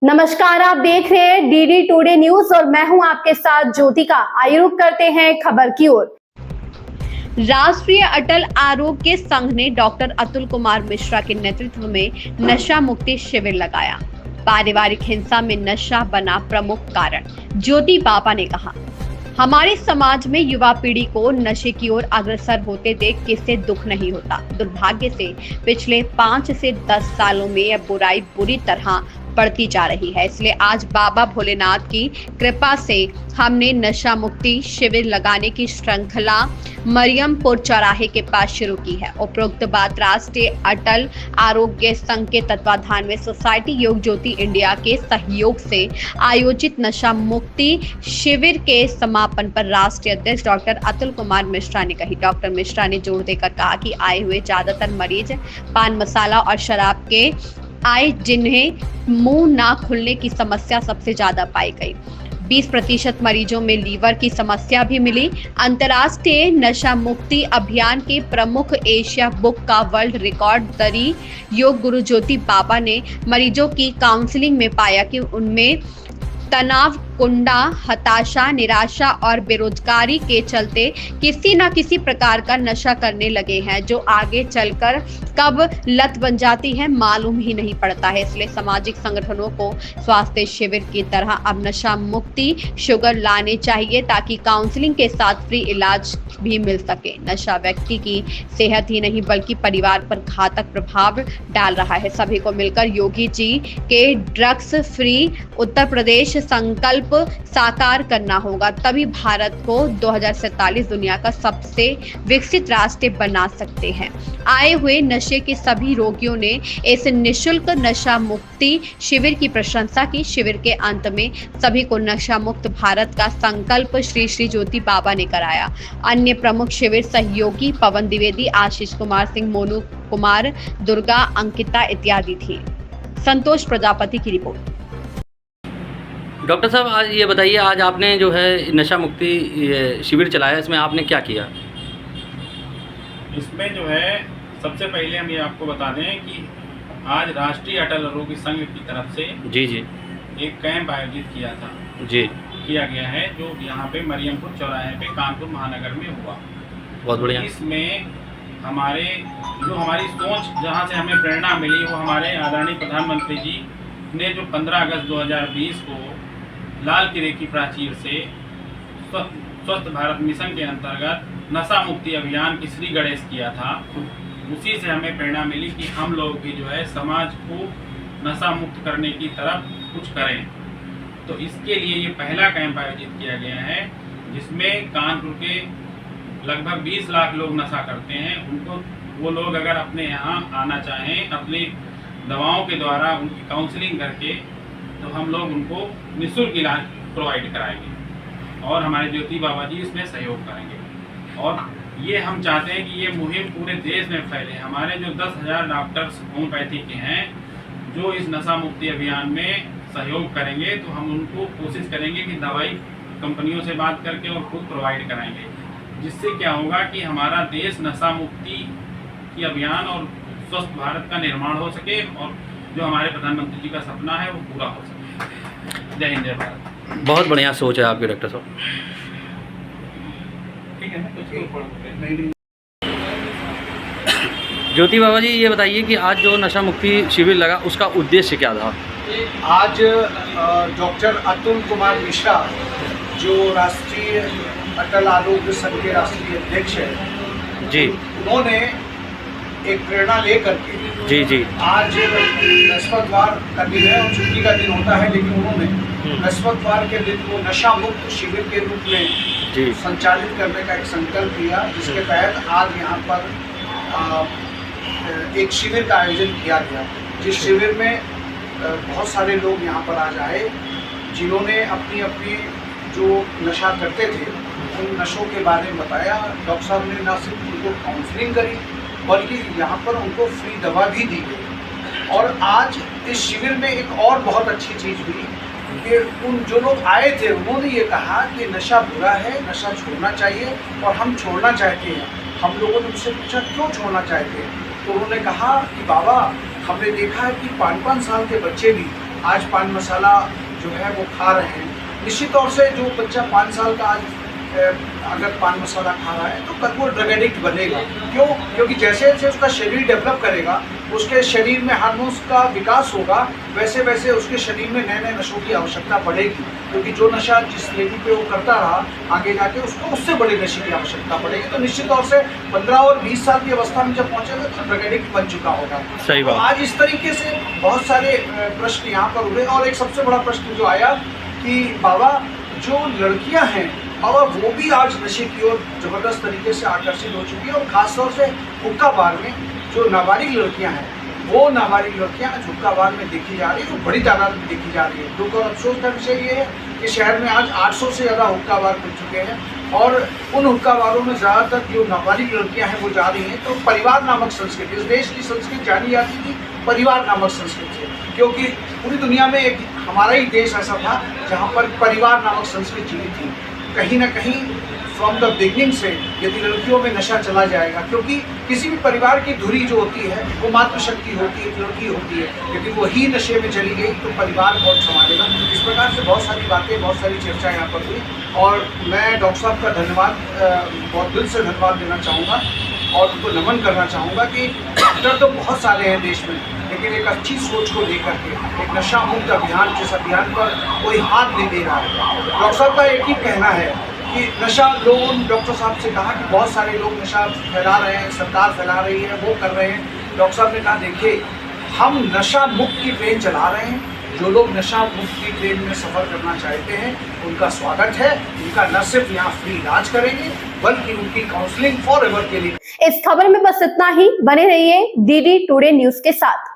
नमस्कार, आप देख रहे हैं डीडी टुडे न्यूज और मैं हूं आपके साथ ज्योतिका। आइए रुक करते हैं खबर की ओर। राष्ट्रीय अटल आरोग्य संघ ने डॉक्टर अतुल कुमार मिश्रा के नेतृत्व में नशा मुक्ति शिविर लगाया। पारिवारिक हिंसा में नशा बना प्रमुख कारण, ज्योति बाबा ने कहा। हमारे समाज में युवा पीढ़ी को नशे की ओर अग्रसर होते देख किसे दुख नहीं होता। दुर्भाग्य से पिछले 5 से 10 सालों में यह बुराई बुरी तरह बढ़ती जा रही है। इसलिए आज बाबा भोलेनाथ की कृपा से हमने नशा मुक्ति शिविर लगाने की श्रृंखला मरियमपुर चौराहे के पास शुरू की है। उपरोक्त बात राष्ट्रीय अटल आरोग्य संघ के तत्वाधान में सोसाइटी योग ज्योति इंडिया के सहयोग से आयोजित नशा मुक्ति शिविर के समापन पर राष्ट्रीय अध्यक्ष डॉक्टर अतुल कुमार मिश्रा ने कही। डॉक्टर मिश्रा ने जोर देकर कहा कि आए हुए ज्यादातर मरीज पान मसाला और शराब के आए, जिन्हें मुंह ना खुलने की समस्या सबसे ज्यादा पाई गई। 20% मरीजों में लीवर की समस्या भी मिली। अंतर्राष्ट्रीय नशा मुक्ति अभियान के प्रमुख एशिया बुक का वर्ल्ड रिकॉर्ड दरी योग गुरु ज्योति बाबा ने मरीजों की काउंसलिंग में पाया कि उनमें तनाव, कुंडा, हताशा, निराशा और बेरोजगारी के चलते किसी न किसी प्रकार का नशा करने लगे हैं, जो आगे चलकर कब लत बन जाती है मालूम ही नहीं पड़ता है। इसलिए सामाजिक संगठनों को स्वास्थ्य शिविर की तरह अब नशा मुक्ति शिविर लाने चाहिए ताकि काउंसलिंग के साथ फ्री इलाज भी मिल सके। नशा व्यक्ति की सेहत ही नहीं बल्कि परिवार पर घातक प्रभाव डाल रहा है। सभी को मिलकर योगी जी के ड्रग्स फ्री उत्तर प्रदेश संकल्प साकार करना होगा, तभी भारत को 2047 दुनिया का सबसे विकसित राष्ट्र बना सकते हैं। आए हुए नशे के सभी रोगियों ने इस निशुल्क नशा मुक्ति शिविर की प्रशंसा की। शिविर के अंत में सभी को नशा मुक्त भारत का संकल्प श्री श्री ज्योति बाबा ने कराया। अन्य प्रमुख शिविर सहयोगी पवन द्विवेदी, आशीष कुमार सिंह, मोनू कुमार, दुर्गा, अंकिता इत्यादि थी। संतोष प्रजापति की रिपोर्ट। डॉक्टर साहब, आज ये बताइए, आज आपने जो है नशा मुक्ति शिविर चलाया, इसमें आपने क्या किया? इसमें जो है सबसे पहले हम ये आपको बता दें कि आज राष्ट्रीय अटल आरोग्य संघ की तरफ से जी एक कैंप आयोजित किया गया है, जो यहाँ पे मरियमपुर चौराहे पे कानपुर महानगर में हुआ। बहुत बढ़िया। इसमें हमारी सोच, जहाँ से हमें प्रेरणा मिली, वो हमारे आदरणीय प्रधानमंत्री जी ने जो 15 अगस्त 2020 को लाल किले की प्राचीर से स्वस्थ भारत मिशन के अंतर्गत नशा मुक्ति अभियान की श्री गणेश किया था, उसी से हमें प्रेरणा मिली कि हम लोग भी जो है समाज को नशा मुक्त करने की तरफ कुछ करें। तो इसके लिए ये पहला कैंप आयोजित किया गया है, जिसमें कानपुर के लगभग 20 लाख लोग नशा करते हैं। उनको वो लोग अगर अपने यहाँ आना चाहें, अपनी दवाओं के द्वारा उनकी काउंसलिंग करके, तो हम लोग उनको निःशुल्क इलाज प्रोवाइड कराएंगे और हमारे ज्योति बाबा जी इसमें सहयोग करेंगे। और ये हम चाहते हैं कि ये मुहिम पूरे देश में फैले। हमारे जो 10,000 डॉक्टर्स होम्योपैथी के हैं, जो इस नशा मुक्ति अभियान में सहयोग करेंगे, तो हम उनको कोशिश करेंगे कि दवाई कंपनियों से बात करके और खुद प्रोवाइड कराएंगे, जिससे क्या होगा कि हमारा देश नशा मुक्ति की अभियान और स्वस्थ भारत का निर्माण हो सके और जो हमारे प्रधानमंत्री जी का सपना है वो पूरा हो सके। जय हिंद, जय भारत। बहुत बढ़िया सोच है आपकी डॉक्टर साहब। ठीक है ना? ज्योति बाबा जी, ये बताइए कि आज जो नशा मुक्ति शिविर लगा, उसका उद्देश्य क्या था? आज डॉक्टर अतुल कुमार मिश्रा, जो राष्ट्रीय अटल आरोग्य संघ के राष्ट्रीय अध्यक्ष हैं जी, उन्होंने एक प्रेरणा लेकर के जी आज बृहस्पतिवार का दिन है और छुट्टी का दिन होता है, लेकिन उन्होंने बृहस्पतिवार के दिन को नशा मुक्त शिविर के रूप में संचालित करने का एक संकल्प लिया, जिसके तहत आज यहाँ पर एक शिविर का आयोजन किया गया, जिस शिविर में बहुत सारे लोग यहाँ पर आज आए, जिन्होंने अपनी अपनी जो नशा करते थे उन नशों के बारे में बताया। डॉक्टर साहब ने न सिर्फ उनको काउंसलिंग करी, बल्कि यहाँ पर उनको फ्री दवा भी दी गई। और आज इस शिविर में एक और बहुत अच्छी चीज़ हुई कि उन जो लोग आए थे उन्होंने ये कहा कि नशा बुरा है, नशा छोड़ना चाहिए और हम छोड़ना चाहते हैं। हम लोगों ने उनसे पूछा क्यों छोड़ना चाहते हैं, तो उन्होंने कहा कि बाबा, हमने देखा है कि 5-5 साल के बच्चे भी आज पान मसाला जो है वो खा रहे हैं। निश्चित तौर से जो बच्चा 5 साल का आज अगर पान मसाला खा रहा है तो कल वो ड्रग एडिक्ट बनेगा। क्यों? क्योंकि जैसे जैसे उसका शरीर डेवलप करेगा, उसके शरीर में हार्मोन्स का विकास होगा, वैसे वैसे उसके शरीर में नए नए नशों की आवश्यकता बढ़ेगी। क्योंकि जो नशा जिस लेवल पे वो करता रहा, आगे जाके उसको उससे बड़े नशे की आवश्यकता पड़ेगी। तो निश्चित तौर से 15 और 20 साल की अवस्था में जब पहुँचेगा तो ड्रग एडिक्ट बन चुका होगा। सही बात। तो आज इस तरीके से बहुत सारे प्रश्न यहाँ पर हुए और एक सबसे बड़ा प्रश्न जो आया कि बाबा जो लड़कियाँ हैं बाबा वो भी आज नशे की ओर ज़बरदस्त तरीके से आकर्षित हो चुकी है और ख़ासतौर से हुक्का बार में जो नाबालिग लड़कियां हैं वो नाबालिग लड़कियां आज हुक्का बार में देखी जा रही है, वो बड़ी तादाद में देखी जा रही है। दुख और अफसोस का विषय ये है कि शहर में आज 800 से ज़्यादा हुक्का बार खुल चुके हैं और उन हुक्का बारों में ज़्यादातर जो नाबालिग लड़कियां हैं वो जा रही हैं। तो परिवार नामक संस्कृति, इस देश की संस्कृति जानी जाती थी परिवार नामक संस्कृति है, क्योंकि पूरी दुनिया में एक हमारा ही देश ऐसा था जहाँ पर परिवार नामक संस्कृति जीवित थी। कहीं ना कहीं फ्रॉम द बिगनिंग से यदि लड़कियों में नशा चला जाएगा, क्योंकि किसी भी परिवार की धुरी जो होती है वो मातृशक्ति होती है, लड़की होती है। यदि वो ही नशे में चली गई तो परिवार बहुत संभालेगा। इस प्रकार से बहुत सारी बातें, बहुत सारी चर्चा यहाँ पर हुई और मैं डॉक्टर साहब का धन्यवाद, बहुत दिल से धन्यवाद देना चाहूँगा और उनको नमन करना चाहूँगा कि डॉक्टर तो बहुत सारे हैं देश में, लेकिन एक अच्छी सोच को लेकर के एक नशा मुक्त अभियान, जिस अभियान पर कोई हाथ नहीं दे रहा है। डॉक्टर साहब का एक ही कहना है कि नशा, लोगों ने डॉक्टर साहब से कहा कि बहुत सारे लोग नशा फैला रहे हैं, सरकार फैला रही है, वो कर रहे हैं। डॉक्टर साहब ने कहा देखिए हम नशा मुक्त की ट्रेन चला रहे हैं। जो लोग नशा मुक्त की ट्रेन में सफ़र करना चाहते हैं उनका स्वागत है। उनका न सिर्फ यहाँ फ्री इलाज करेंगे बल्कि उनकी काउंसलिंग फॉर एवर के लिए। इस खबर में बस इतना ही। बने रहिए डीडी टुडे न्यूज के साथ।